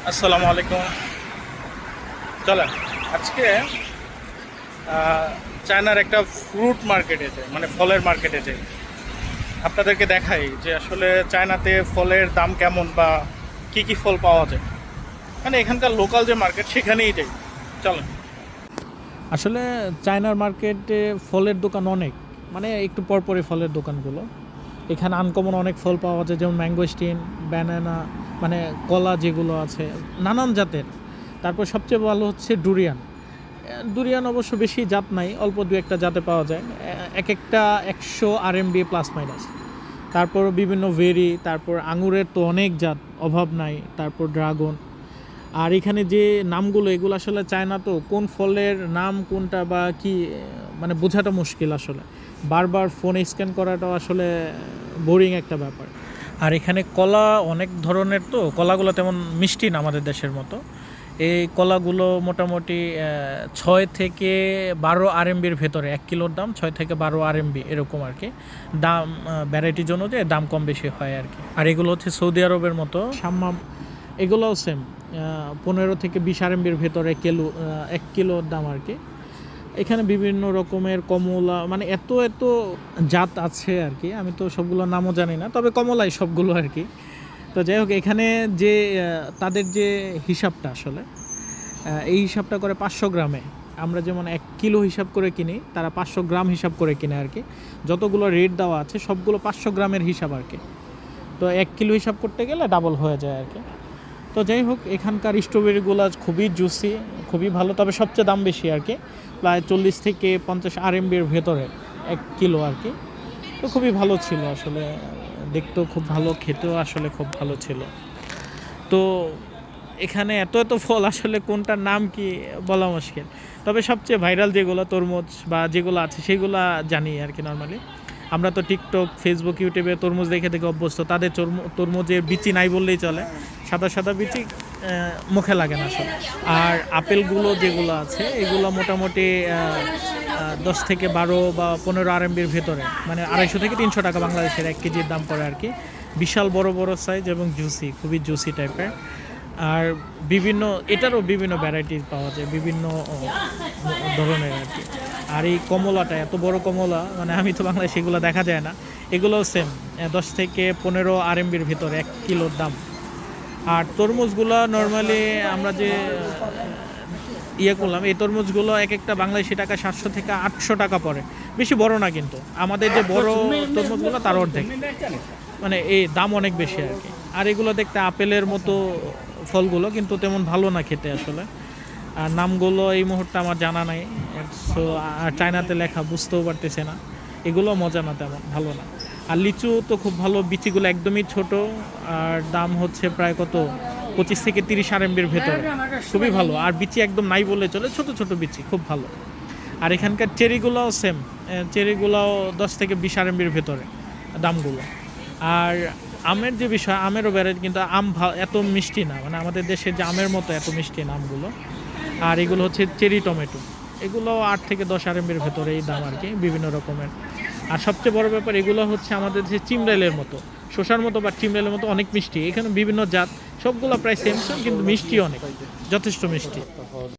আসসালামু আলাইকুম। চলেন আজকে চায়নার একটা ফ্রুট মার্কেটে যাই, মানে ফলের মার্কেটে যাই। আপনাদেরকে দেখাই যে আসলে চায়নাতে ফলের দাম কেমন বা কি কি ফল পাওয়া যায়। মানে এখানকার লোকাল যে মার্কেট সেখানেই যাই। চলেন। আসলে চায়নার মার্কেটে ফলের দোকান অনেক, মানে একটু পরপরই ফলের দোকানগুলো। এখানে আনকমন অনেক ফল পাওয়া যায়, যেমন ম্যাঙ্গোস্টিন, ব্যানানা, মানে কলা যেগুলো আছে নানান জাতের। তারপর সবচেয়ে ভালো হচ্ছে ডুরিয়ান। ডুরিয়ান অবশ্য বেশি জাত নাই, অল্প দু একটা জাতে পাওয়া যায়, এক একটা 100 RMB প্লাস মাইনাস। তারপর বিভিন্ন ভেরি, তারপর আঙুরের তো অনেক জাত, অভাব নাই। তারপর ড্রাগন। আর এখানে যে নামগুলো, এগুলো আসলে চায়না তো কোন ফলের নাম কোনটা বা কি, মানে বোঝাটা মুশকিল আসলে। বারবার ফোনে স্ক্যান করাটাও আসলে বোরিং একটা ব্যাপার। আর এখানে কলা অনেক ধরনের, তো কলাগুলো তেমন মিষ্টি না আমাদের দেশের মতো। এই কলাগুলো মোটামুটি 6 থেকে 12 RMBর ভেতরে, 1 কিলোর দাম 6 থেকে 12 RMB এরকম আর কি। দাম ভ্যারাইটির জন্য যে দাম কম বেশি হয় আর কি। আর এগুলো হচ্ছে সৌদি আরবের মতো সাম্মাম, এগুলোও সেম 15 থেকে 20 RMBর ভেতরে এক কিলোর দাম আর কি। এখানে বিভিন্ন রকমের কমলা, মানে এত এত জাত আছে আর কি, আমি তো সবগুলোর নামও জানি না, তবে কমলাই সবগুলো আর কি। তো যাই হোক, এখানে যে তাদের যে হিসাবটা আসলে, এই হিসাবটা করে 500 গ্রামে। আমরা যেমন 1 কিলো হিসাব করে কিনি, তারা 500 গ্রাম হিসাব করে কিনে আর কি। যতগুলো রেট দেওয়া আছে সবগুলো 500 গ্রামের হিসাব আর কি। তো 1 কিলো হিসাব করতে গেলে ডাবল হয়ে যায় আর কি। তো যাই হোক, এখানকার স্ট্রবেরিগুলো খুবই জুসি, খুবই ভালো, তবে সবচেয়ে দাম বেশি আর কি। প্রায় 40 থেকে 50 RMBর ভেতরে 1 কিলো আর কি। তো খুবই ভালো ছিল আসলে, দেখতেও খুব ভালো, খেতেও আসলে খুব ভালো ছিল। তো এখানে এত এত ফল আসলে কোনটার নাম কি বলা মুশকিল। তবে সবচেয়ে ভাইরাল যেগুলো তরমুজ বা যেগুলো আছে সেগুলো জানি আর কি। নর্মালি আমরা তো টিকটক, ফেসবুক, ইউটিউবে তরমুজ দেখে দেখে অভ্যস্ত। তাদের তরমুজের বিচি নাই বললেই চলে, সাদা সাদা বিচি, মুখে লাগে না আসলে। আর আপেলগুলো যেগুলো আছে এগুলো মোটামুটি 10 থেকে 12 বা 15 RMBর ভেতরে, মানে 250 থেকে 300 টাকা বাংলাদেশের 1 কেজির দাম পড়ে আর কি। বিশাল বড় বড় সাইজ এবং জুসি, খুবই জুসি টাইপের। আর এটারও বিভিন্ন ভ্যারাইটিস পাওয়া যায়, বিভিন্ন ধরনের আর কি। আর এই কমলাটা এত বড় কমলা, মানে আমি তো বাংলায় সেগুলো দেখা যায় না। এগুলোও সেম 10 থেকে 15 RMBর ভিতরে 1 কিলোর দাম। আর তরমুজগুলো নর্মালি আমরা যে করলাম, এই তরমুজগুলো এক একটা বাংলাদেশি টাকা 700 থেকে 800 টাকা পড়ে। বেশি বড় না কিন্তু, আমাদের যে বড় তরমুজগুলো তার অর্ধেক, মানে এই দাম অনেক বেশি আর কি। আর এগুলো দেখতে আপেলের মতো ফলগুলো, কিন্তু তেমন ভালো না খেতে আসলে। আর নামগুলো এই মুহূর্তে আমার জানা নাই, সো আর চায়নাতে লেখা বুঝতেও পারতেছে না। এগুলো মজা না, তেমন ভালো না। আর লিচু তো খুব ভালো, বিচিগুলো একদমই ছোট, আর দাম হচ্ছে প্রায় কত 25 থেকে 30 RMBর ভেতরে, খুবই ভালো। আর বিচি একদম নাই বলে চলে, ছোট ছোট বিচি, খুব ভালো। আর এখানকার চেরিগুলোও সেম, চেরিগুলোও 10 থেকে 20 RMBর ভেতরে দামগুলো। আর আমের যে বিষয়, আমেরও ভ্যারাইটি, কিন্তু আম এত মিষ্টি না, মানে আমাদের দেশের যে আমের মতো এত মিষ্টি না আমগুলো। আর এগুলো হচ্ছে চেরি টমেটো, এগুলো 8 থেকে 10 RMBর ভেতরে এই দাম আর কি, বিভিন্ন রকমের। আর সবচেয়ে বড় ব্যাপার, এগুলো হচ্ছে আমাদের যে চিমরাইলের মতো, শসার মতো বা চিমরাইলের মতো অনেক মিষ্টি। এখানে বিভিন্ন জাত, সবগুলো প্রায় সেম সেম, কিন্তু মিষ্টি অনেক, যথেষ্ট মিষ্টি।